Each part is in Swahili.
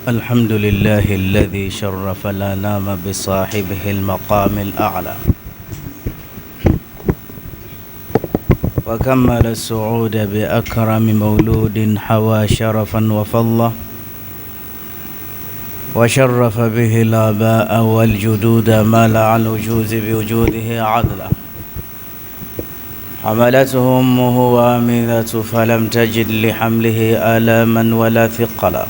الحمد لله الذي شرف الأنام بصاحبه المقام الأعلى، وكمل السعود بأكرم مولود حوى شرفا وفضلا، وشرف به الآباء والجدود مالع الوجود بوجوده عدلا. حملته أمه وامذة فلم تجد لحمله آلاما ولا ثقلا،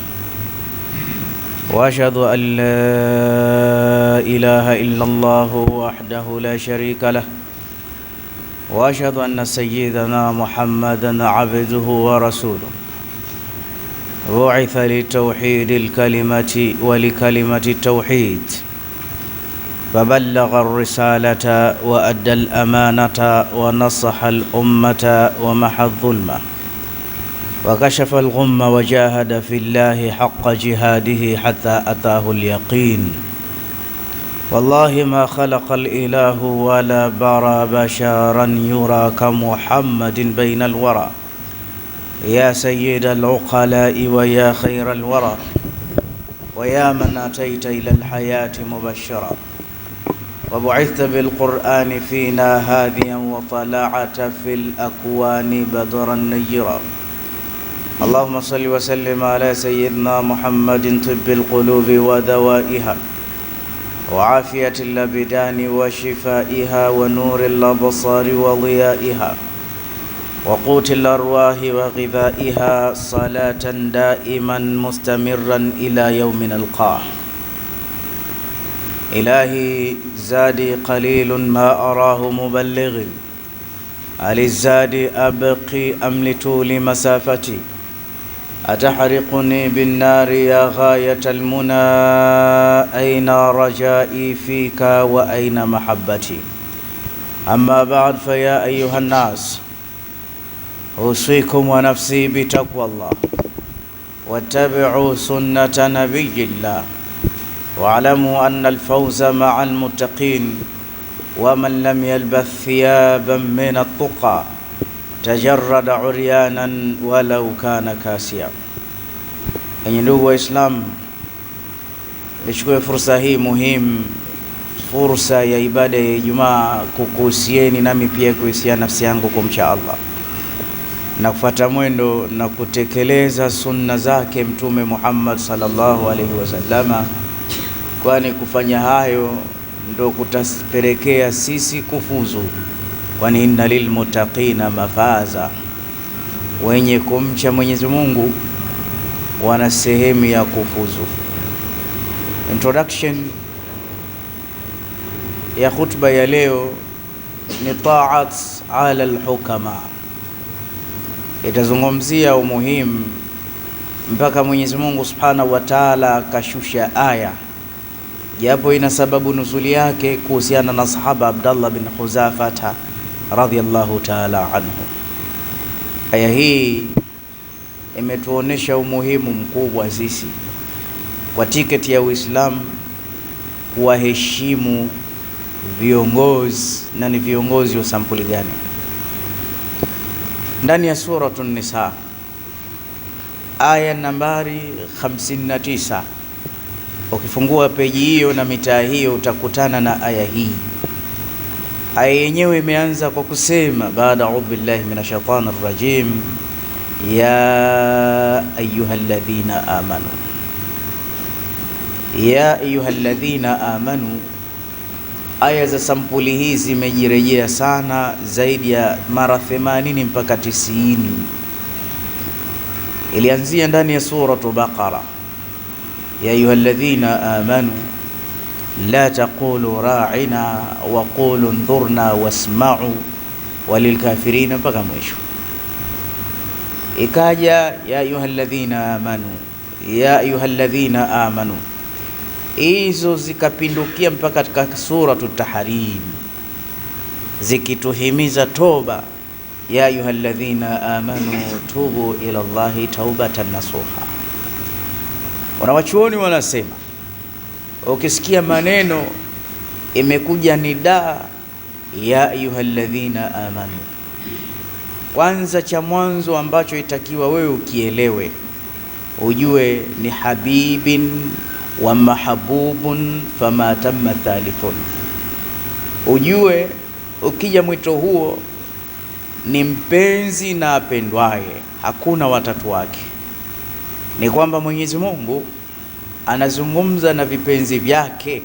وأشهد أن لا إله إلا الله وحده لا شريك له، وأشهد أن سيدنا محمدا عبده ورسوله، بعث لتوحيد الكلمة ولكلمة التوحيد، فبلغ الرسالة وأدى الأمانة ونصح الأمة ومحى الظلمة، وكشف الغم وجاهد في الله حق جهاده حتى أتاه اليقين. والله ما خلق الإله ولا برى بشرا يرى كمحمد بين الورى، يا سيد العقلاء ويا خير الورى، ويا من أتيت إلى الحياة مبشرا، وبعثت بالقرآن فينا هاديا، وطلعت في الأكوان بدرا نيرا. اللهم صل وسلم على سيدنا محمد طب القلوب ودوائها، وعافية الأبدان وشفائها، ونور الأبصار وضيائها، وقوت الأرواح وغذائها، صلاة دائما مستمرا إلى يوم نلقاه. إلهي زادي قليل ما أراه مبلغ، هل الزاد أبقي أم لطول مسافتي؟ أتحرقني بالنار يا غاية المنى، أين رجائي فيك وأين محبتي؟ أما بعد، فيا أيها الناس، أوصيكم ونفسي بتقوى الله، واتبعوا سنة نبي الله، واعلموا أن الفوز مع المتقين، ومن لم يلبث ثيابا من التقى تجرد عريانا ولو كان كاسيا. Enyi ndugu Waislamu, nichukue fursa hii muhimu, fursa ya ibada ya Ijumaa, kukuhusieni nami pia kuhusia nafsi yangu kumcha Allah na kufuata mwendo na kutekeleza sunna zake Mtume Muhammad sallallahu alaihi wasallama, kwani kufanya hayo ndo kutapelekea sisi kufuzu, kwani inna lilmuttaqina mafaza, wenye kumcha Mwenyezi Mungu wana sehemu ya kufuzu. Introduction ya khutba ya leo ni ta'at ala al-hukama. Itazungumzia umuhimu mpaka Mwenyezi Mungu Subhanahu wa Ta'ala akashusha aya, japo ina sababu nuzuli yake kuhusiana na sahaba Abdullah bin Khuzafata radhiyallahu ta'ala anhu. Aya hii imetuonesha umuhimu mkubwa sisi kwa tiketi ya Uislamu kuwaheshimu viongozi, na ni viongozi wa sampuli gani. Ndani ya Suratun Nisa aya nambari 59, ukifungua peji hiyo na mitaa hiyo utakutana na aya hii. Aya yenyewe imeanza kwa kusema, baada a'udhu billahi minash shaitanir rajim, ya ayyuhalladhina amanu. Ya ayyuhalladhina amanu, aya za sampuli hizi zimejirejea sana, zaidi ya mara 80 mpaka 90. Ilianzia ndani ya suratu Baqara, ya ayyuhalladhina amanu la taqulu ra'ina wa qulu ndhurna wasma'u walilkafirina, mpaka mwisho. Ikaja ya ayyuhalladhina amanu, ya ayyuhalladhina amanu, hizo zikapindukia mpaka katika suratu Tahrim, zikituhimiza toba, ya ayyuhalladhina amanu tubu ila Allahi taubatan nasuha. Wanawachuoni wanasema, ukisikia maneno imekuja nida ya ayyuhalladhina amanu, kwanza cha mwanzo ambacho itakiwa wewe ukielewe ujue ni habibin wa mahabubun fama tamma thalithun. Ujue ukija mwito huo ni mpenzi na apendwaye, hakuna watatu wake. Ni kwamba Mwenyezi Mungu anazungumza na vipenzi vyake,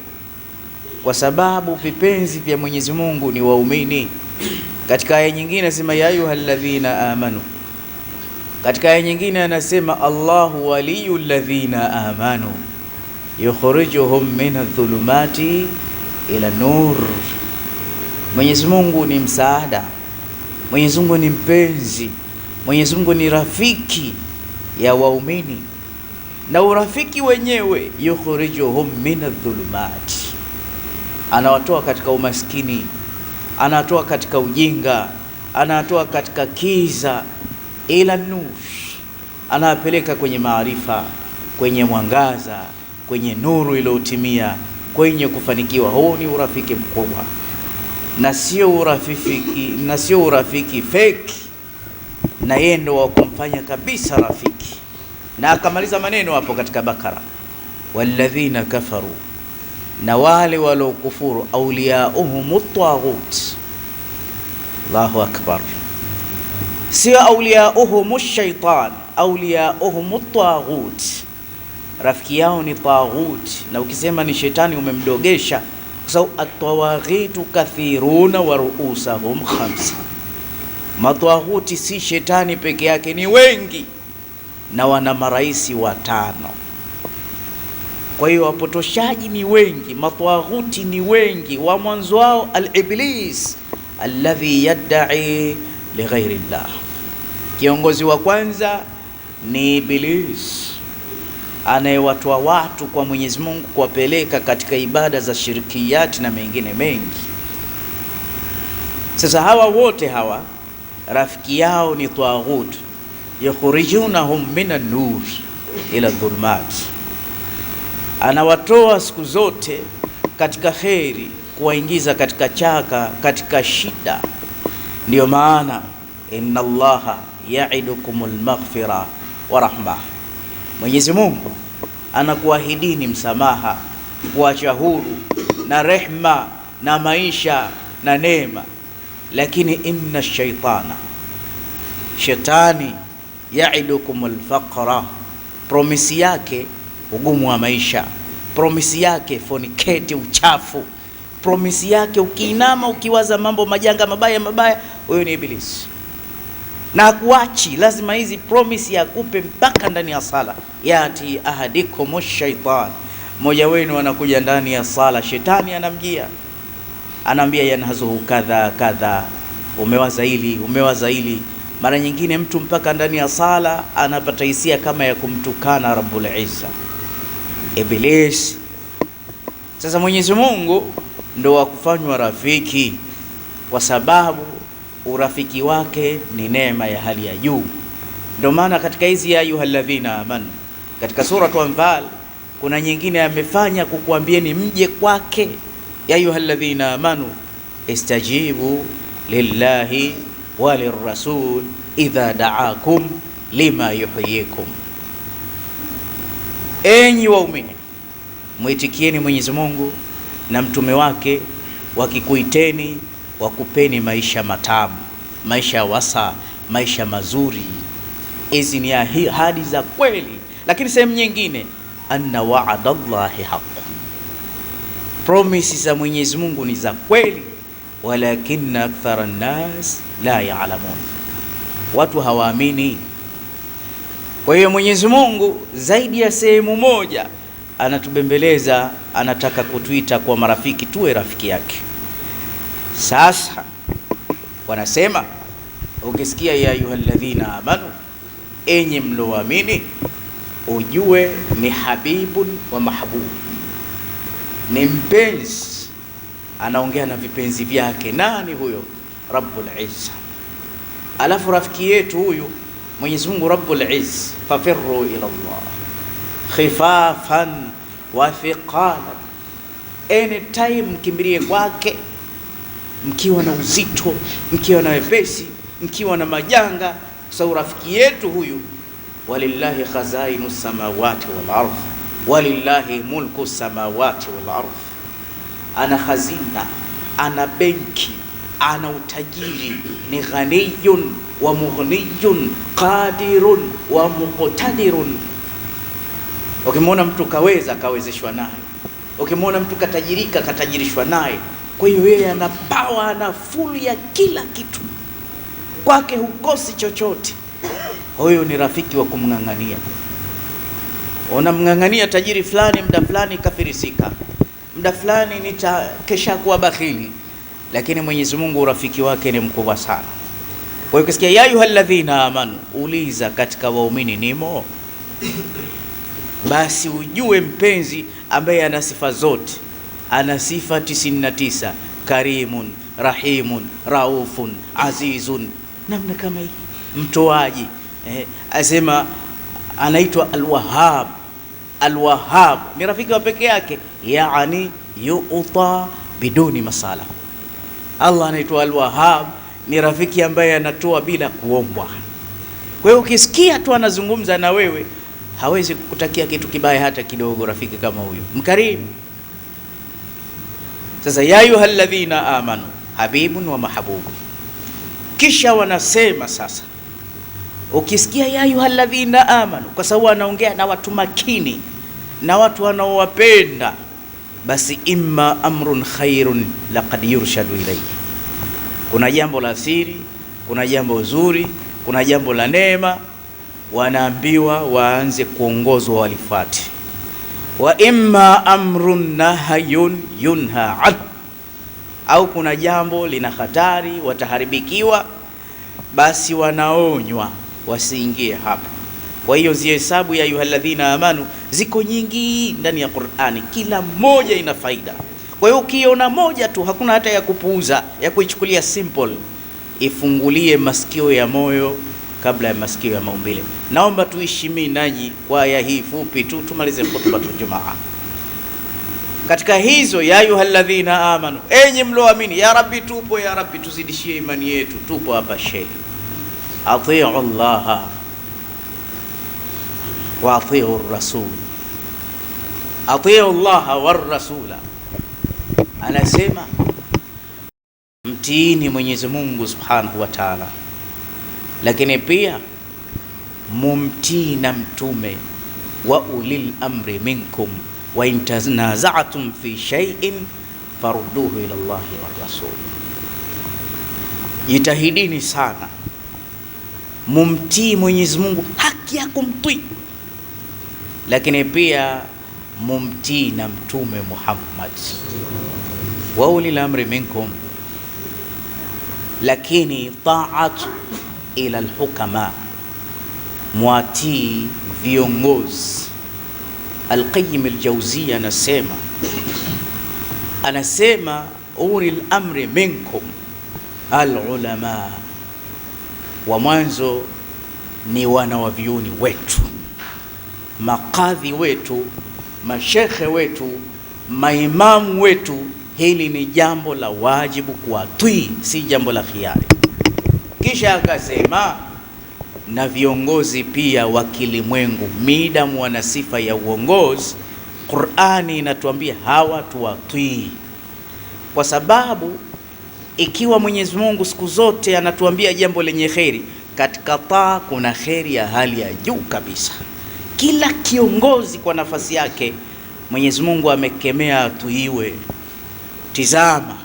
kwa sababu vipenzi vya Mwenyezi Mungu ni waumini. Katika aya nyingine anasema ya ayyuhalladhina amanu, katika aya nyingine anasema Allahu waliyul ladhina amanu yukhrijuhum minadh-dhulumati ila nur. Mwenyezi Mungu ni msaada, Mwenyezi Mungu ni mpenzi, Mwenyezi Mungu ni rafiki ya waumini, na urafiki wenyewe yukhrijuhum minadh-dhulumati, anawatoa katika umaskini, anatoa katika ujinga, anatoa katika kiza ila nur, anapeleka kwenye maarifa, kwenye mwangaza, kwenye nuru iliyotimia, kwenye kufanikiwa. Huu ni urafiki mkubwa, na sio urafiki fake, na yeye ndo wa kumfanya kabisa rafiki. Na akamaliza maneno hapo katika Bakara, walladhina kafaru, na wale waliokufuru, awliyauhumut taghut. Allahu akbar, sio awliyauhumush shaitan, awliyauhumut taghut. Rafiki yao ni taghut, na ukisema ni shetani umemdogesha, kwa sababu at-tawaghitu kathiruna wa ruusahum khamsa. Matawaghuti si shetani peke yake, ni wengi na wana maraisi watano. Kwa hiyo wapotoshaji ni wengi, matawaghuti ni wengi. Wa mwanzo wao al-iblis alladhi yad'i li ghairi Allah. Kiongozi wa kwanza ni Iblis, anayewatoa watu kwa Mwenyezi Mungu kuwapeleka katika ibada za shirkiyati na mengine mengi. Sasa hawa wote hawa rafiki yao ni taghut, yukhrijunahum minan nur ila dhulumat, anawatoa siku zote katika kheri kuwaingiza katika chaka, katika shida. Ndiyo maana inna Allaha ya'idukumul maghfira wa rahma, Mwenyezi Mungu anakuahidini msamaha, kuacha huru na rehma na maisha na neema. Lakini inna shaitana, shetani, ya'idukumul faqra, promisi yake ugumu wa maisha, promisi yake fornicate, uchafu, promisi yake ukiinama ukiwaza mambo majanga mabaya, huyo ni Iblis. Na kuachi, lazima hizi promise yakupe mpaka ndani ya sala. Yati ahadikumush shaitan, mmoja wenu anakuja ndani ya sala, shetani anamjia, anaambia yanhazuhu kadha kadha, umewaza hili. Mara nyingine mtu mpaka ndani ya sala anapata hisia kama ya kumtukana Rabbul Izza, Iblis. Sasa Mwenyezi Mungu ndo wa kufanywa rafiki, kwa sababu urafiki wake ni neema ya hali ya juu. Ndio maana katika hizi ya ayyuhalladhina amanu, katika sura Anfal kuna nyingine amefanya kukuambieni mje kwake. Ya ayyuhalladhina amanu istajibu lillahi walirrasul idha da'akum lima yuhyikum, enyi waumini muitikieni Mwenyezi Mungu na mtume wake wakikuiteni, wakupeni maisha matamu, maisha wasa, maisha mazuri. Hizi ni ahadi za kweli. Lakini sehemu nyingine, anna wa'adallahi haqq, promises za Mwenyezi Mungu ni za kweli, walakinna akthara an-nas la ya'lamun, watu hawaamini. Kwa hiyo Mwenyezi Mungu zaidi ya sehemu moja anatubembeleza, anataka kutuita kwa marafiki, tuwe rafiki yake. Sasa wanasema, ukisikia ya ayyuhalladhina amanu, enyi mloamini, ujue ni habibun wa mahbub, ni mpenzi, anaongea na vipenzi vyake. Nani huyo? Rabbul Izza. Alafu rafiki yetu huyu Mwenyezi Mungu Rabbul Izza, fafirru ila Allah khifafan wa thiqalan, anytime mkimbilie kwake, mkiwa na uzito, mkiwa na wepesi, mkiwa na majanga. Kwa sababu rafiki yetu huyu walillahi khazainu samawati wal ardh walillahi mulku samawati wal ardh. Ana khazina, ana benki, ana utajiri, ni ghaniyun wa mughniyun, qadirun wa muqtadirun. Ukimwona mtu kaweza, kawezeshwa naye. Ukimwona mtu katajirika, katajirishwa naye. Kwa hiyo yeye ana power, ana full ya kila kitu, kwake hukosi chochote. Huyo ni rafiki wa kumng'ang'ania. Unamng'ang'ania tajiri fulani, muda fulani kafirisika, muda fulani kesha kuwa bakhili, lakini Mwenyezi Mungu urafiki wake ni mkubwa sana. Kwa hiyo ukisikia ya ayyuhalladhina amanu, uliza katika waumini nimo, basi ujue mpenzi ambaye ana sifa zote, ana sifa 99: karimun, rahimun, raufun, azizun, namna kama hii, mtoaji. Asema anaitwa Al-Wahhab. Al-Wahhab ni rafiki wa peke yake, yani yu'ta biduni masala. Allah anaitwa Al-Wahhab, ni rafiki ambaye anatoa bila kuombwa. Kwa hiyo ukisikia tu anazungumza na wewe, hawezi kukutakia kitu kibaya hata kidogo. Rafiki kama huyo mkarimu. Sasa ya ayyuhalladhina amanu habibun wa mahbubu. Kisha wanasema sasa, ukisikia ya ayyuhalladhina amanu, kwa sababu anaongea na watu makini na watu wanaowapenda, basi imma amrun khairun laqad yurshadu ilayhi. Kuna jambo la siri, kuna jambo zuri, kuna jambo la neema, wanaambiwa waanze kuongozwa walifuate. Wa imma amrun nahyun yunha an, au kuna jambo lina hatari, wataharibikiwa, basi wanaonywa wasiingie hapa. Kwa hiyo zihesabu ya ayyuhalladhina amanu ziko nyingi ndani ya Qur'ani, kila moja ina faida. Kwa hiyo ukiona moja tu, hakuna hata ya kupuuza, ya kuichukulia simple. Ifungulie masikio ya moyo kabla ya masikio ya maumbile. Naomba tuishimi nanyi kwa aya hii fupi tu, tumalize khutbatul Jumaa. Katika hizo ya ayyuhalladhina amanu, enyi mloamini, ya Rabbi tupo, ya Rabbi tuzidishie imani yetu, tupo hapa shehe. Atii'u Allaha wa atii'u rasul, atii'u Allaha war rasula. Anasema mtiini Mwenyezi Mungu Subhanahu wa Ta'ala, lakini pia mumtii na mtume. Wa ulil amri minkum wa in tanaza'tum fi shay'in farudduhu ila Allahi war rasul. Jitahidini sana mumtii Mwenyezi Mungu, haki ya kumtii, lakini pia mumtii na mtume Muhammad. Wa ulil amri minkum, lakini ta'at ila alhukama, muatii viongozi. Al-Qayyim al-Jawziyya anasema ulil amri minkum al-ulama, wa mwanzo ni wanawavyuoni wetu, makadhi wetu, mashekhe wetu, maimamu wetu. Hili ni jambo la wajibu kuwatii, si jambo la khiari. Kisha akasema na viongozi pia wa kilimwengu, midamu wana sifa ya uongozi, Qur'ani inatuambia hawa tuwatii, kwa sababu ikiwa Mwenyezi Mungu siku zote anatuambia jambo lenye kheri, katika taa kuna kheri ya hali ya juu kabisa. Kila kiongozi kwa nafasi yake Mwenyezi Mungu amekemea atuiwe. Tizama,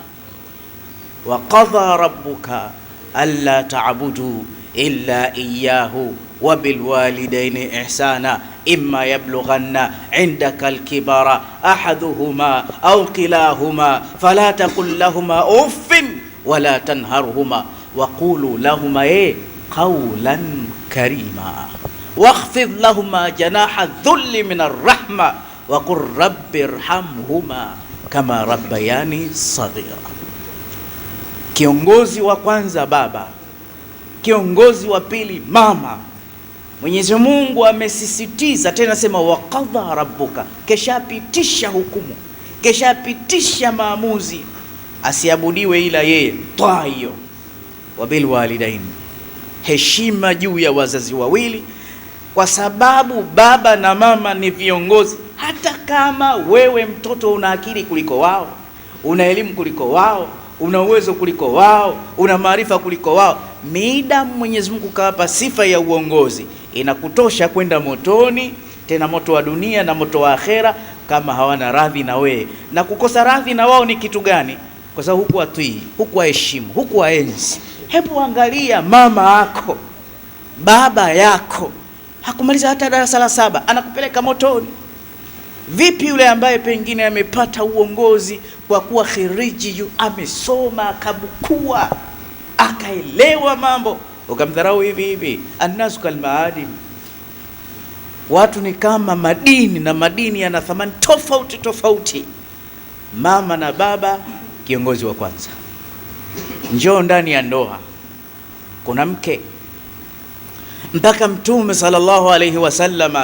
wa qadha rabbuka alla ta'budu illa iyyahu wa bil walidayni ihsana imma yablughanna indaka al-kibara ahaduhuma aw kilahuma fala taqul lahumā uffin wala tanharhuma wa qulu lahumā qawlan karima wakhfid lahumā janaha dhulli min ar-rahma wa qur rabbirhamhuma kama rabbayani saghira. Kiongozi wa kwanza baba, kiongozi wa pili mama. Mwenyezi Mungu amesisitiza tena, sema waqadha rabbuka, keshapitisha hukumu, keshapitisha maamuzi, asiabudiwe ila yeye. Toa hiyo. Wabil walidain, heshima juu ya wazazi wawili, kwa sababu baba na mama ni viongozi. Hata kama wewe mtoto una akili kuliko wao, una elimu kuliko wao, una uwezo kuliko wao, una maarifa kuliko wao, midamu Mwenyezi Mungu kawapa sifa ya uongozi, inakutosha kwenda motoni, tena moto wa dunia na moto wa akhera, kama hawana radhi na wewe. Na kukosa radhi na wao ni kitu gani? Kwa sababu huku atii, huku heshimu, huku enzi. Hebu angalia mama yako, baba yako hakumaliza hata darasa la 7 anakupeleka motoni. Vipi yule ambaye pengine amepata uongozi kwa kuwa khiriji, amesoma, akabukua, akaelewa mambo, ukamdharau hivi hivi? Annasu kalmaadin, watu ni kama madini, na madini yana thamani tofauti tofauti. Mama na baba kiongozi wa kwanza. Njoo ndani ya ndoa, kuna mke, mpaka Mtume sallallahu alayhi wasallam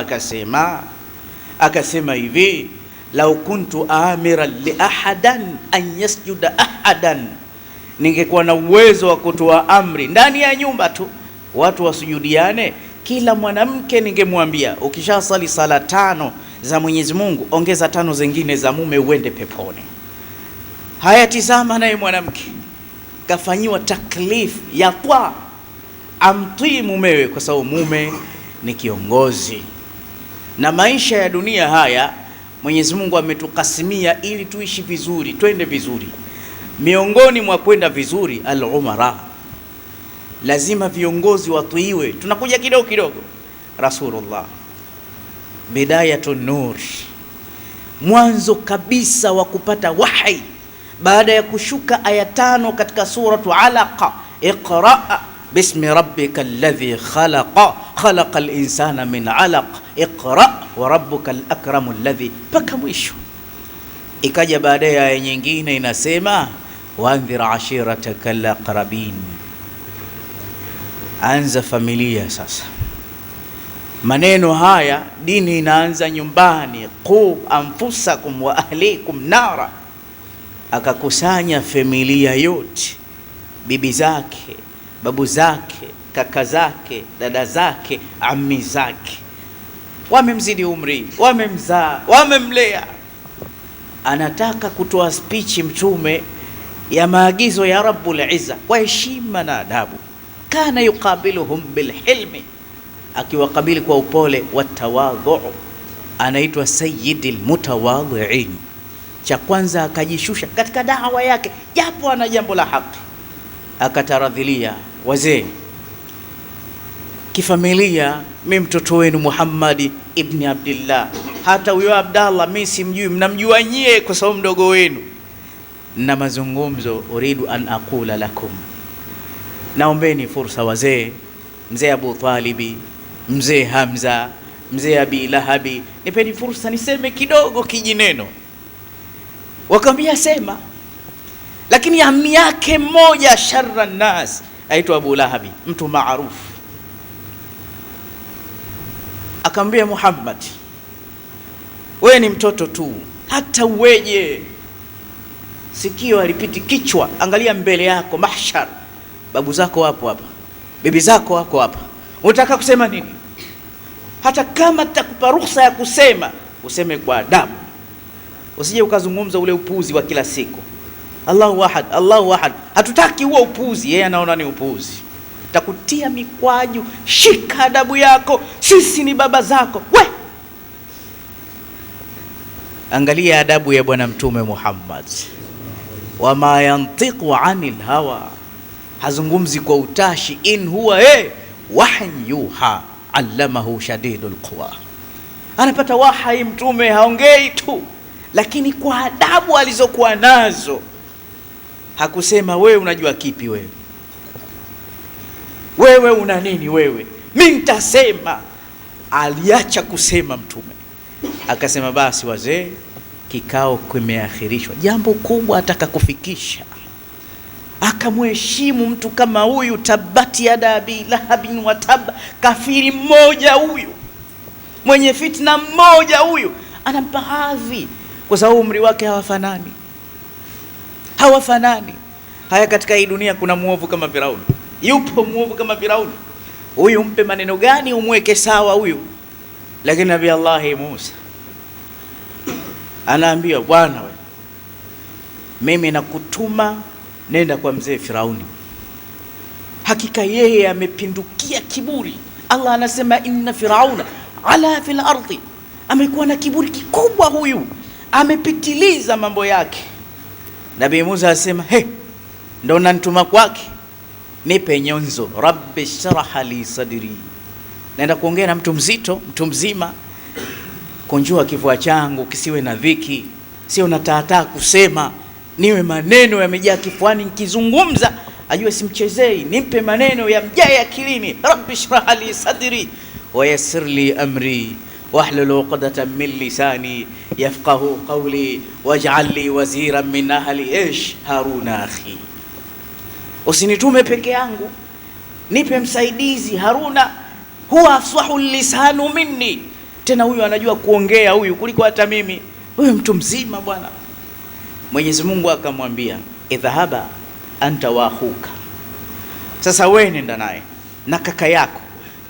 akasema hivi, lau kuntu amiran li ahadan an yasjuda ahadan, ningekuwa na uwezo wa kutoa amri ndani ya nyumba tu watu wasujudiane, kila mwanamke ningemwambia, ukishasali sala 5 za Mwenyezi Mungu, ongeza 5 zingine za mume uende peponi. Haya, tizama naye mwanamke kafanyiwa taklif ya kwa amtii mumewe, kwa sababu mume ni kiongozi. Na maisha ya dunia haya Mwenyezi Mungu ametukasimia ili tuishi vizuri, twende vizuri. Miongoni mwa kwenda vizuri, al-umara, lazima viongozi watuiwe. Tunakuja kidogo kidogo. Rasulullah, bidayatun nur, mwanzo kabisa wa kupata wahi baada ya kushuka aya 5 katika suratu Alaqa, iqra bismi rabbika alladhi khalaqa khalaqal insana min alaq iqra wa rabbuka al-akramu alladhi, mpaka mwisho. Ikaja baadaye aya nyingine inasema waandhir ashirataka al-aqrabin, anza familia sasa. Maneno haya, dini inaanza nyumbani. Qu anfusakum wa ahlikum nara, akakusanya familia yote, bibi zake, babu zake, kaka zake, dada zake, ammi zake, wamemzidi umri, wamemzaa, wamemlea. Anataka kutoa speech Mtume ya maagizo ya Rabbul Izza kwa heshima na adabu. Kana yuqabiluhum bilhilmi, akiwakabili kwa upole, watawadhu, anaitwa sayyidil mutawadhi'in. Cha kwanza akajishusha katika dawa yake, japo ana jambo la haki, akataradhilia, wazee kifamilia, mimi mtoto wenu Muhammad ibn Abdullah, hata huyo Abdallah mimi simjui, mnamjua nyie kwa sababu mdogo wenu, na mazungumzo, uridu an aqula lakum, naombeni fursa wazee, mzee Abu Talibi, mzee Hamza, mzee Abi Lahabi, nipeni fursa niseme kidogo kijineno. Wakamwambia sema. Lakini ammi yake mmoja, sharra nas, aitwa Abu Lahabi, mtu maarufu, akamwambia Muhammad, wewe ni mtoto tu, hata uweje sikio alipiti kichwa, angalia mbele yako mahshar, babu zako wapo hapa, bibi zako wako hapa, unataka kusema nini? Hata kama takupa ruhusa ya kusema, useme kwa adabu, usije ukazungumza ule upuuzi wa kila siku, Allahu ahad, Allahu ahad. Hatutaki huo upuuzi, yeye anaona ni upuuzi, takutia mikwaju. Shika adabu yako, sisi ni baba zako. We, angalia adabu ya bwana Mtume Muhammad, wama yantiqu anil hawa, hazungumzi kwa utashi, in huwa wahyin yuha allamahu shadidul quwa. Anapata wahyi Mtume, haongei tu, lakini kwa adabu alizokuwa nazo. Hakusema wewe unajua kipi, wewe una nini, wewe mimi nitasema. Aliacha kusema Mtume, akasema basi wazee, kikao kimeakhirishwa, jambo kubwa ataka kufikisha. Akamheshimu mtu kama huyu, tabati yada Abi Lahabin wa tab, kafiri mmoja huyu, mwenye fitna mmoja huyu, anampa hadhi kwa sababu umri wake hawafanani. Haya, katika hii dunia kuna muovu kama Firauni? Yupo muovu kama Firauni? huyu mpe maneno gani umweke sawa huyu. Lakini Nabii Allah Musa anaambia, bwana we, mimi nakutuma nenda kwa mzee Firauni, hakika yeye amepindukia kiburi. Allah anasema inna Firauna ala fil ardi, amekuwa na kiburi kikubwa huyu, amepitiliza mambo yake. Nabii Musa asema, ndo nanituma kwake, nipe nyonzo. Rabbi shrah li sadri, naenda kuongea na mtu mzito, mtu mzima. Kunjua kifua changu kisiwe na dhiki, sio nataataa kusema, niwe maneno yamejaa kifuani, nikizungumza ajue simchezei. Nipe maneno yamjae akilini. Rabbi shrah li sadri wa yassir li amri wahlul 'uqdatan min lisani yafqahu qawli waj'al li waziran min ahli Haruna akhi. Usinitume peke yangu, nipe msaidizi. Haruna huwa afsahu lisanu minni, tena huyu anajua kuongea huyu kuliko hata mimi. Huyu mtu mzima bwana. Mwenyezi Mungu akamwambia, idhahaba anta wa akhuka, sasa wewe nenda naye na kaka yako,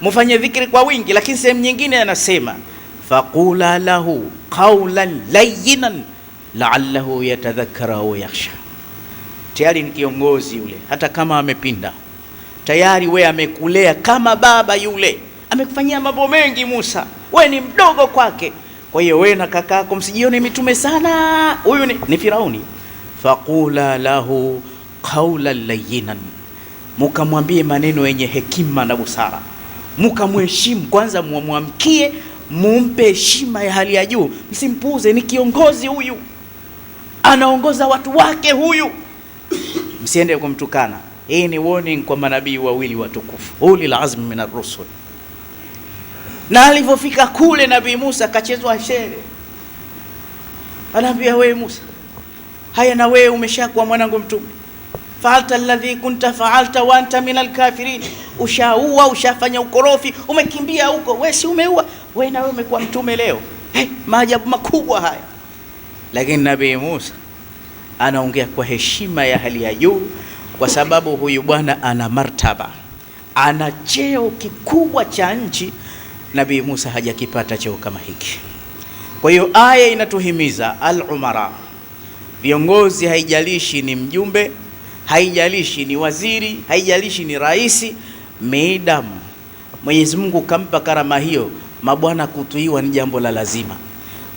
mfanye dhikri kwa wingi. Lakini sehemu nyingine anasema, faqula lahu qawlan layyinan la'allahu yatadhakkara au yakhsha. Tayari ni kiongozi yule, hata kama amepinda, tayari we amekulea kama baba yule, amekufanyia mambo mengi. Musa, we ni mdogo kwake, kwa hiyo we na kakako msijione mitume sana. Huyu ni Firauni. Faqula lahu qawlan layyinan, mukamwambie maneno yenye hekima na busara, mukamheshimu kwanza, muamkie, mumpe heshima ya hali ya juu, msimpuuze. Ni kiongozi huyu, anaongoza watu wake huyu, msiende kumtukana. Hii ni warning kwa manabii wawili watukufu, ulil azmi min ar-rusul. Na alipofika kule, Nabii Musa kachezwa shere. Anaambia, wewe Musa, haya na wewe umeshakuwa mwanangu mtume, fa'alta alladhi kunta fa'alta wa anta min al-kafirin, ushaua, ushafanya ukorofi, umekimbia huko. Wewe si umeua, wewe na wewe umekuwa mtume leo. Maajabu makubwa haya. Lakini Nabii Musa anaongea kwa heshima ya hali ya juu, kwa sababu huyu bwana ana martaba, ana cheo kikubwa cha nchi. Nabii Musa hajakipata cheo kama hiki. Kwa hiyo aya inatuhimiza al-umara, viongozi, haijalishi ni mjumbe, haijalishi ni waziri, haijalishi ni raisi, midamu Mwenyezi Mungu kampa karama hiyo, mabwana kutuiwa ni jambo la lazima,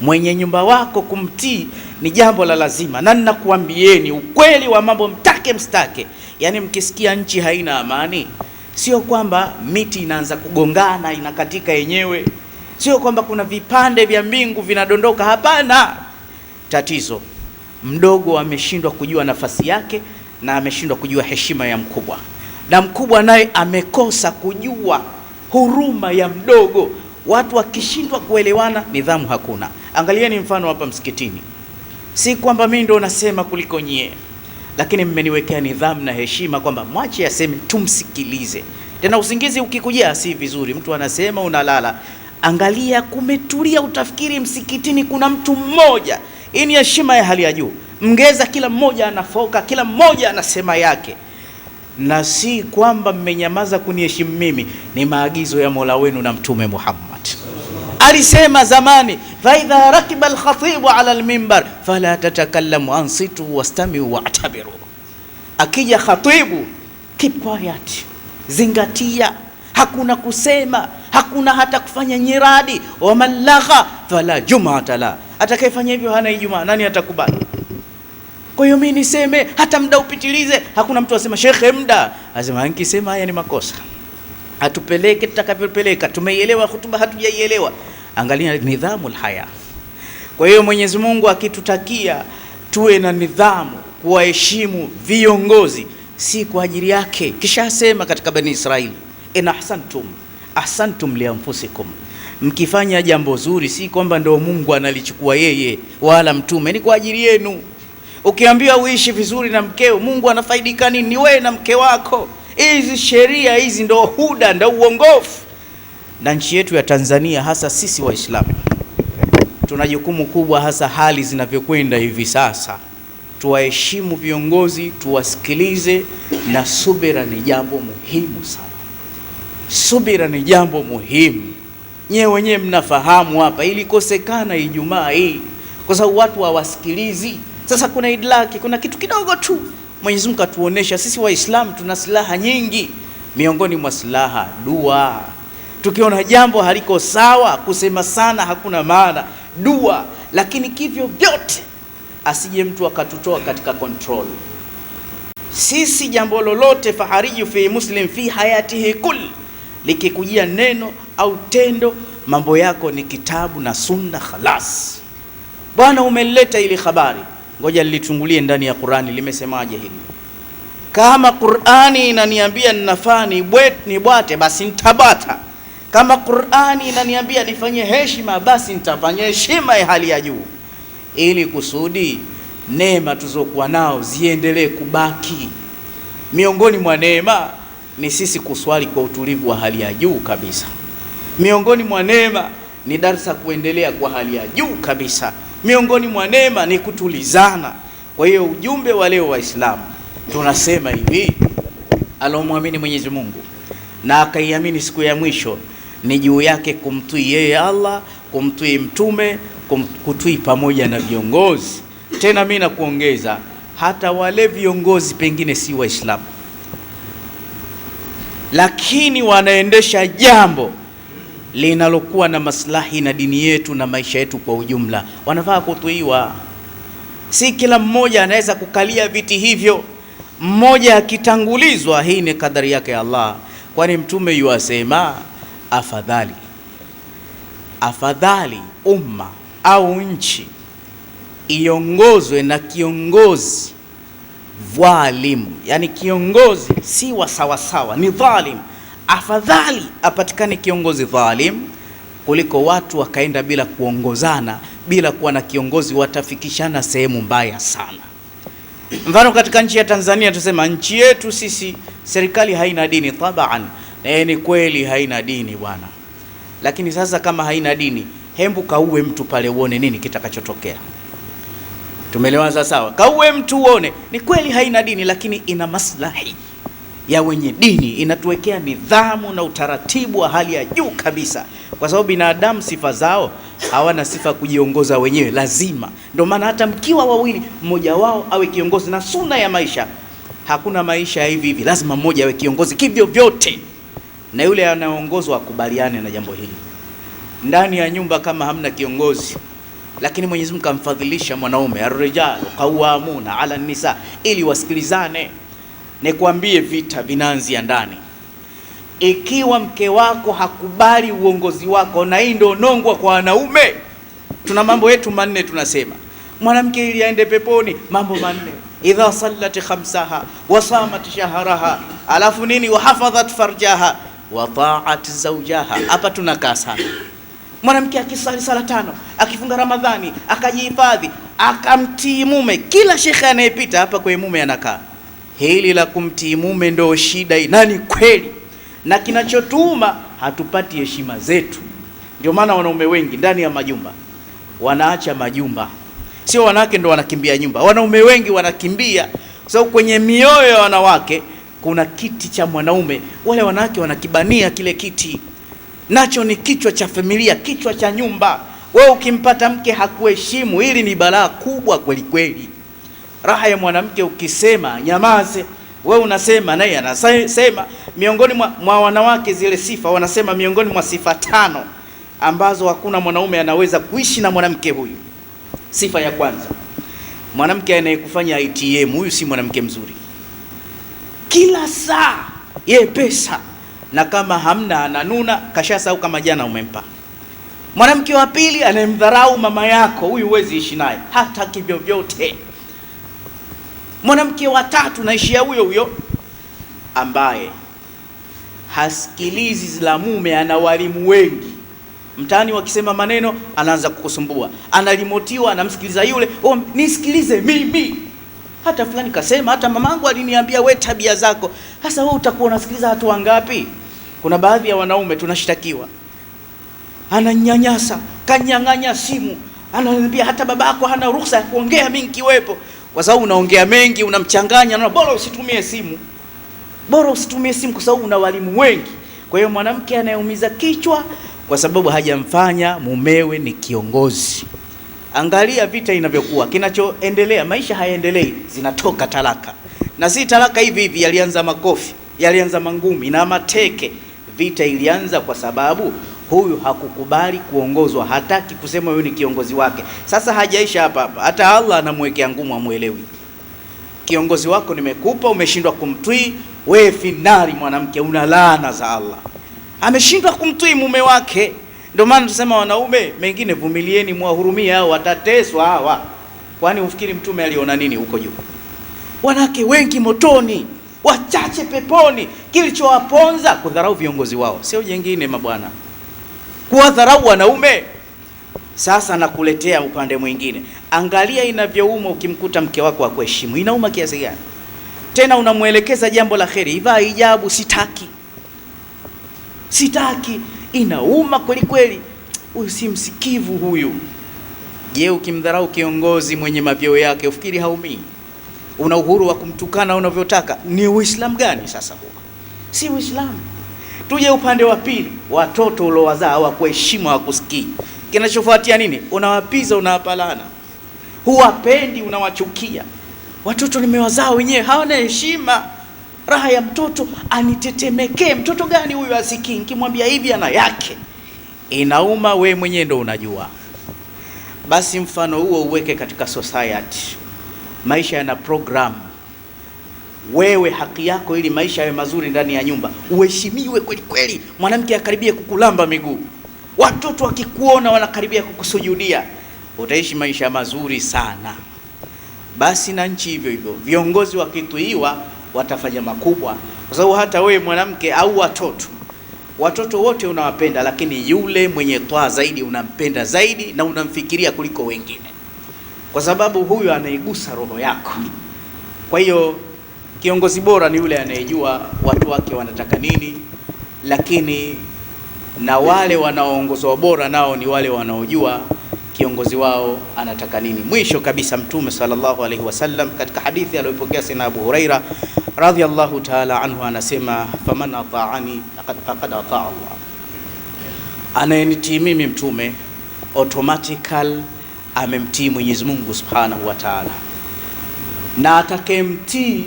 mwenye nyumba wako kumtii ni jambo la lazima. Na ninakuambieni ukweli wa mambo, mtake mstake, yani mkisikia nchi haina amani, sio kwamba miti inaanza kugongana inakatika yenyewe, sio kwamba kuna vipande vya mbingu vinadondoka. Hapana, tatizo mdogo ameshindwa kujua nafasi yake, na ameshindwa kujua heshima ya mkubwa, na mkubwa naye amekosa kujua huruma ya mdogo. Watu wakishindwa kuelewana, nidhamu hakuna. Angalieni mfano hapa msikitini, si kwamba mimi ndo nasema kuliko nyie, lakini mmeniwekea nidhamu na heshima kwamba mwache aseme, tumsikilize. Tena usingizi ukikujia si vizuri, mtu anasema unalala, angalia kumetulia, utafikiri msikitini kuna mtu mmoja. Hii ni heshima ya hali ya juu. Mngeza kila mmoja anafoka, kila mmoja anasema yake, na si kwamba mmenyamaza kuniheshimu mimi. Ni maagizo ya Mola wenu na Mtume Muhammad alisema zamani, fa idha rakiba al-khatibu ala al-minbar fala tatakallamu, ansitu wastami'u wa'tabiru. Akija khatibu, keep quiet, zingatia, hakuna kusema, hakuna hata kufanya nyiradi. Wa man lagha fala jum'ata la, atakayefanya hivyo hana Ijumaa. Nani atakubali? Kwa hiyo mimi niseme hata muda upitilize, hakuna mtu asema shekhe muda, asema nikisema haya ni makosa, atupeleke tutakavyopeleka. Tumeielewa hutuba, hatujaielewa. Angalia nidhamul haya. Kwa hiyo Mwenyezi Mungu akitutakia tuwe na nidhamu, kuwaheshimu viongozi, si kwa ajili yake. Kisha sema katika Bani Israili, in ahsantum li anfusikum, mkifanya jambo zuri, si kwamba ndio Mungu analichukua yeye wala mtume, ni kwa ajili yenu. Ukiambiwa uishi vizuri na mkeo, Mungu anafaidika nini? Ni wewe na mke wako. Hizi sheria hizi ndio huda, ndio uongofu. Na nchi yetu ya Tanzania, hasa sisi Waislamu, tuna jukumu kubwa, hasa hali zinavyokwenda hivi sasa. Tuwaheshimu viongozi, tuwasikilize, na subira ni jambo muhimu sana. Subira ni jambo muhimu. Nyewe wenyewe mnafahamu hapa ilikosekana Ijumaa hii kwa sababu watu hawasikilizi. Sasa kuna idlaki, kuna kitu kidogo tu. Mwenyezi Mungu atuonesha sisi Waislamu tuna silaha nyingi. Miongoni mwa silaha dua. Tukiona jambo haliko sawa, kusema sana hakuna maana, dua. Lakini kivyo vyote asije mtu akatutoa katika control. Sisi jambo lolote, fahariju fi muslim fi hayatihi kull, likikujia neno au tendo, mambo yako ni kitabu na sunna khalas. Bwana umeleta ili habari, ngoja nilitungulie ndani ya Qur'ani limesemaje hili. Kama Qur'ani inaniambia ninafaa ni bwate, basi nitabata. Kama Qur'ani inaniambia nifanye heshima, basi nitafanya heshima ya hali ya juu, ili kusudi neema tuzokuwa nao ziendelee kubaki. Miongoni mwa neema ni sisi kuswali kwa utulivu wa hali ya juu kabisa. Miongoni mwa neema ni darsa kuendelea kwa hali ya juu kabisa. Miongoni mwa neema ni kutulizana. Kwa hiyo ujumbe wa leo Waislamu tunasema hivi, alomwamini Mwenyezi Mungu na akaiamini siku ya mwisho ni juu yake kumtii yeye Allah, kumtii mtume, kutii pamoja na viongozi. Tena mimi nakuongeza, hata wale viongozi pengine si Waislamu, lakini wanaendesha jambo linalokuwa na maslahi na dini yetu na maisha yetu kwa ujumla, wanafaa kutuiwa. Si kila mmoja anaweza kukalia viti hivyo. Mmoja akitangulizwa, hii ni kadari yake Allah, kwani mtume yuasema afadhali umma au nchi iongozwe na kiongozi dhalimu, yani kiongozi si wa sawa sawa, ni dhalim. Afadhali apatikane kiongozi dhalim kuliko watu wakaenda bila kuongozana, bila kuwa na kiongozi, watafikishana sehemu mbaya sana. Mfano katika nchi ya Tanzania, tusema nchi yetu sisi serikali haina dini tabaan, na ni kweli haina dini bwana. Lakini sasa kama haina dini, hembu kauwe mtu pale uone nini kitakachotokea. Tumeelewana sawa? Kauwe mtu uone, ni kweli haina dini lakini ina maslahi ya wenye dini, inatuwekea nidhamu na utaratibu wa hali ya juu kabisa. Kwa sababu binadamu sifa zao hawana sifa kujiongoza wenyewe, lazima. Ndio maana hata mkiwa wawili, mmoja wao awe kiongozi, na sunna ya maisha, hakuna maisha hivi hivi, lazima mmoja awe kiongozi kivyo vyote, na yule anayeongozwa akubaliane na jambo hili. Ndani ya nyumba kama hamna kiongozi, lakini Mwenyezi Mungu kamfadhilisha mwanaume, ar-rijalu qawwamuna 'ala an-nisa, ili wasikilizane. Nikwambie vita vinaanzia ndani. Ikiwa mke wako hakubali uongozi wako, na hii ndio nongwa kwa wanaume, tuna mambo yetu manne tunasema mwanamke ili aende peponi, mambo manne: idha sallat khamsaha wa samat shahraha, alafu nini, wa hafadhat farjaha wa ta'at zawjaha. Hapa tunakaa sana. Mwanamke akisali sala tano, akifunga Ramadhani, akajihifadhi, akamtii mume, kila shekhe anayepita hapa kwa mume anakaa. Hili la kumtii mume ndio shida hii, nani kweli, na kinachotuma hatupati heshima zetu. Ndio maana wanaume wengi ndani ya majumba wanaacha majumba, sio wanawake ndio wanakimbia nyumba. Wanaume wengi wanakimbia sababu kwenye mioyo ya wanawake kuna kiti cha mwanaume, wale wanawake wanakibania kile kiti, nacho ni kichwa cha familia, kichwa cha nyumba. Wewe ukimpata mke hakuheshimu, hili ni balaa kubwa kweli kweli. Raha ya mwanamke ukisema nyamaze, wewe unasema naye anasema. Miongoni mwa wanawake zile sifa, wanasema miongoni mwa sifa 5 ambazo hakuna mwanaume anaweza kuishi na mwanamke huyu. Sifa ya kwanza, mwanamke anayekufanya ATM, huyu si mwanamke mzuri. Kila saa ye pesa, na kama hamna ananuna, kashasahau kama jana umempa. Mwanamke wa pili, anayemdharau mama yako, huyu huwezi ishi naye hata kivyo vyote. Mwanamke wa tatu, naishia huyo ambaye hasikilizi la mume. Ana walimu wengi mtaani, wakisema maneno anaanza kukusumbua, analimotiwa, anamsikiliza yule, nisikilize mimi, hata fulani kasema, hata mamangu aliniambia we tabia zako. Sasa wewe utakuwa unasikiliza watu wangapi? Kuna baadhi ya wanaume tunashtakiwa, ananyanyasa, kanyang'anya simu, ananiambia hata babako hana ruhusa ya kuongea mimi nikiwepo. Kwa sababu unaongea mengi, unamchanganya, na bora usitumie simu. Bora usitumie simu kwa sababu una walimu wengi. Kwa hiyo mwanamke anayeumiza kichwa kwa sababu hajamfanya mumewe ni kiongozi. Angalia vita inavyokuwa, kinachoendelea, maisha hayaendelei, zinatoka talaka. Na si talaka hivi hivi, yalianza makofi, yalianza mangumi na mateke. Vita ilianza kwa sababu huyu hakukubali kuongozwa, hataki kusema huyu ni kiongozi wake. Sasa hajaisha hapa hapa, hata Allah anamwekea ngumu, amuelewi. Kiongozi wako nimekupa, umeshindwa kumtii, wewe finari mwanamke, una laana za Allah. Ameshindwa kumtii mume wake. Ndio maana tusema wanaume mengine, vumilieni, muwahurumie hao, watateswa hawa. Kwani ufikiri mtume aliona nini huko juu? Wanawake wengi motoni, wachache peponi. Kilichowaponza kudharau viongozi wao, sio jengine mabwana, kuwadharau wanaume. Sasa nakuletea upande mwingine. Angalia inavyouma ukimkuta mke wako akuheshimu. Inauma kiasi gani? Tena unamuelekeza jambo la kheri, ivaa hijabu, sitaki. Inauma kweli kweli. Huyu si msikivu huyu. Je, ukimdharau kiongozi mwenye mavyeo yake ufikiri haumii? Una uhuru wa kumtukana unavyotaka. Ni Uislamu gani sasa huo? Si Uislamu. Tuje upande wa pili, watoto uliowazaa hawakuheshimu, hawakusikii. Kinachofuatia nini? Unawapiza, unawapalana, huwapendi, unawachukia. Watoto nimewazaa wenyewe, hawana heshima. Raha ya mtoto anitetemekee. Mtoto gani huyu asikii? Nikimwambia hivi ana yake. Inauma, we mwenyewe ndo unajua. Basi mfano huo uweke katika society. Maisha yana program. Wewe haki yako ili maisha yawe mazuri ndani ya nyumba, uheshimiwe kweli kweli. Mwanamke akaribia kukulamba miguu, watoto wakikuona wanakaribia kukusujudia, utaishi maisha mazuri sana. Basi na nchi hivyo hivyo, viongozi wakituiwa watafanya makubwa, kwa sababu hata wewe mwanamke au watoto wote unawapenda, lakini yule mwenye toa zaidi unampenda zaidi na unamfikiria kuliko wengine, kwa sababu huyu anaigusa roho yako. Kwa hiyo kiongozi bora ni yule anayejua watu wake wanataka nini, lakini na wale wanaoongozwa bora nao ni wale wanaojua kiongozi wao anataka nini. Mwisho kabisa, Mtume sallallahu alaihi wasallam katika hadithi aliyopokea Sayyidina Abu Huraira radhiyallahu ta'ala anhu anasema, faman ata'ani faqad ata'a Allah, anayenitii mimi Mtume automatically amemtii Mwenyezi Mungu Subhanahu wa Ta'ala, na atakayemtii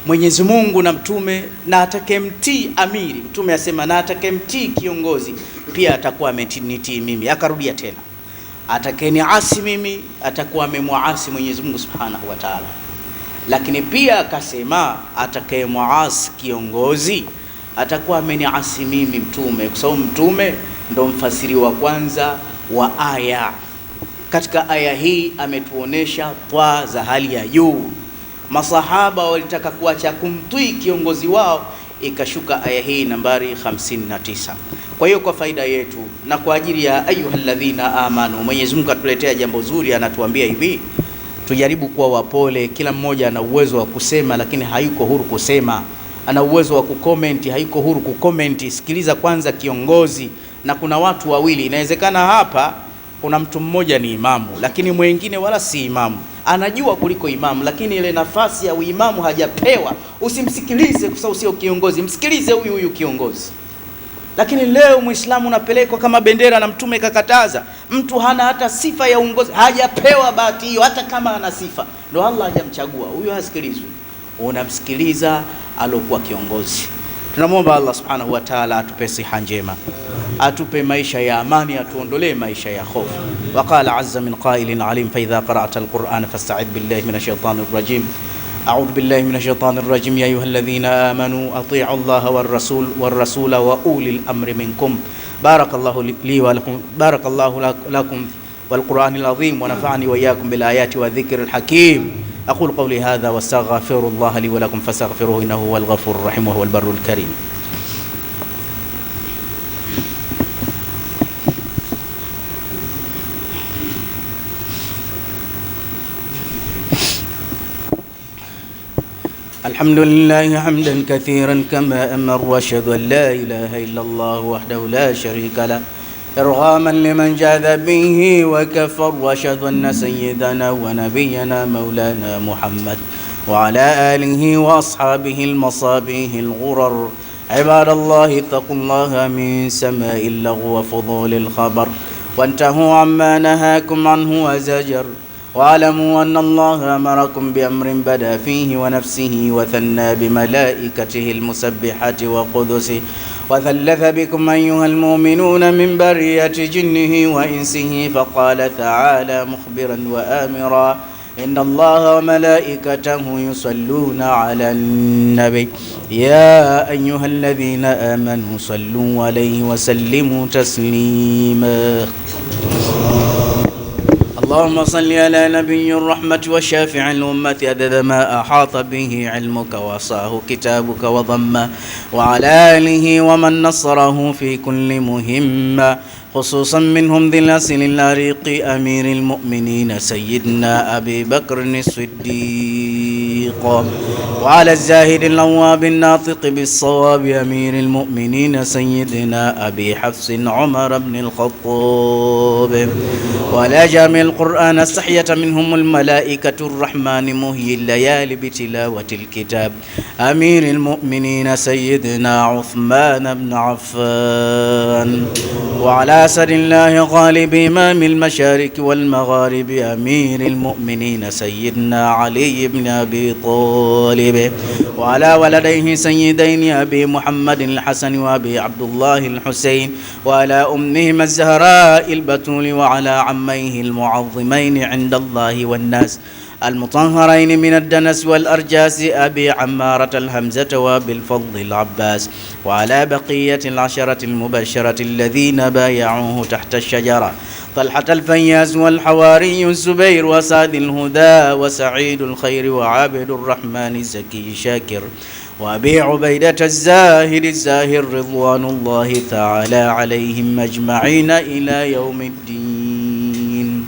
Mwenyezi Mungu na Mtume na atakayemtii amiri, Mtume asema na atakayemtii kiongozi pia atakuwa amenitii mimi. Akarudia tena, atakayeniasi mimi atakuwa amemwasi Mwenyezi Mungu Subhanahu wa Ta'ala. Lakini pia akasema atakayemwasi kiongozi atakuwa ameniasi mimi Mtume, kwa sababu Mtume ndo mfasiri wa kwanza wa aya. Katika aya hii ametuonesha twaa za hali ya juu. Masahaba walitaka kuacha kumtii kiongozi wao, ikashuka aya hii nambari 59. Kwa hiyo kwa faida yetu na kwa ajili ya ayyuhalladhina amanu, Mwenyezi Mungu atuletea jambo zuri, anatuambia hivi, tujaribu kuwa wapole. Kila mmoja ana uwezo wa kusema, lakini hayuko huru kusema. Ana uwezo wa kukomenti, hayuko huru kukomenti. Sikiliza kwanza kiongozi. Na kuna watu wawili, inawezekana hapa kuna mtu mmoja ni imamu, lakini mwingine wala si imamu, anajua kuliko imamu, lakini ile nafasi ya uimamu hajapewa. Usimsikilize kwa sababu sio kiongozi, msikilize huyu kiongozi. Lakini leo Muislamu unapelekwa kama bendera, na Mtume kakataza. Mtu hana hata sifa ya uongozi, hajapewa bahati hiyo, hata kama ana sifa, ndio Allah hajamchagua huyo, hasikilizwi. Unamsikiliza alokuwa kiongozi. Tunamwomba Allah Subhanahu wa Ta'ala atupe siha njema, atupe maisha ya amani, atuondolee maisha ya hofu. Waqala azza min qailin alim, fa idha qara'ta alquran fasta'id billahi minash shaitanir rajim. A'udhu billahi minash shaitanir rajim. Ya ayyuhalladhina amanu ati'u Allaha war rasula wa ulil amri minkum. Barakallahu li wa lakum, barakallahu lakum wal Qur'anil azim, wa nafa'ani wa iyyakum bil ayati wa dhikril hakim. أقول قولي هذا واستغفر الله لي ولكم فاستغفروه إنه هو الغفور الرحيم وهو البر الكريم. الحمد لله حمدا كثيرا كما أمر، وأشهد أن لا إله إلا الله وحده لا شريك له إرغاما لمن جاذ به وكفر، وأشهد أن سيدنا ونبينا مولانا محمد وعلى آله وأصحابه المصابيح الغرر عباد الله اتقوا الله من سماء اللغو وفضول الخبر وانتهوا عما نهاكم عنه وزجر واعلموا أن الله أمركم بأمر بدأ فيه ونفسه وثنى بملائكته المسبحة وقدسه وثلث بكم أيها المؤمنون من برية جنه وإنسه فقال تعالى مخبرا وآمرا إن الله وملائكته يصلون على النبي يا أيها الذين آمنوا صلوا عليه وسلموا تسليما اللهم صل على نبي الرحمة وشافع الأمة عدد ما أحاط به علمك وصاه كتابك وضمه وعلى آله ومن نصره في كل مهمة خصوصا منهم ذي الأصل العريق أمير المؤمنين سيدنا أبي بكر الصديق وعلى الزاهد الأواب الناطق بالصواب أمير المؤمنين سيدنا أبي حفص عمر بن الخطاب ولا جامع القرآن استحية منهم الملائكة الرحمن مهي الليالي بتلاوة الكتاب أمير المؤمنين سيدنا عثمان بن عفان وعلى أسد الله غالب إمام المشارق والمغارب أمير المؤمنين سيدنا علي بن أبي طالب وعلى ولديه سيدين أبي محمد الحسن وأبي عبد الله الحسين وعلى أمهما الزهراء البتول وعلى عميه المعظمين عند الله والناس المطهرين من الدنس والأرجاس أبي عمارة الهمزة وأبي الفضل العباس وعلى بقية العشرة المبشرة الذين بايعوه تحت الشجرة طلحة الفياس والحواري الزبير وسعد الهدى وسعيد الخير وعابد الرحمن الزكي شاكر وأبي عبيدة الزاهد الزاهر رضوان الله تعالى عليهم أجمعين إلى يوم الدين.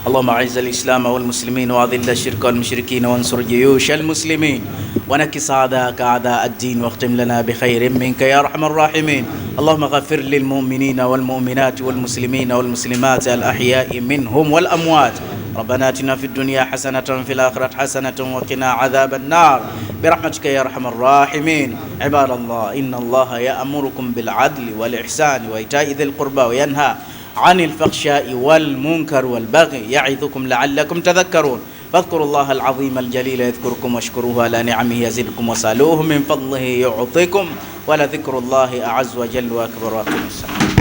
اللهم أعز الإسلام والمسلمين وأذل الشرك والمشركين وانصر جيوش المسلمين ونكس أعداءك أعداء الدين واختم لنا بخير منك يا أرحم الراحمين. اللهم غفر للمؤمنين والمؤمنات والمسلمين والمسلمات الأحياء منهم والأموات. ربنا آتنا في الدنيا حسنة وفي الآخرة حسنة وقنا عذاب النار برحمتك يا أرحم الراحمين. عباد الله إن الله يأمركم بالعدل والإحسان وإيتاء ذي القربى وينهى عن الفحشاء والمنكر والبغي يعظكم لعلكم تذكرون. فاذكروا الله العظيم الجليل يذكركم واشكروه على نعمه يزدكم وسألوه من فضله يعطيكم ولذكر الله أعز وجل وأكبر. وأقيموا الصلاة.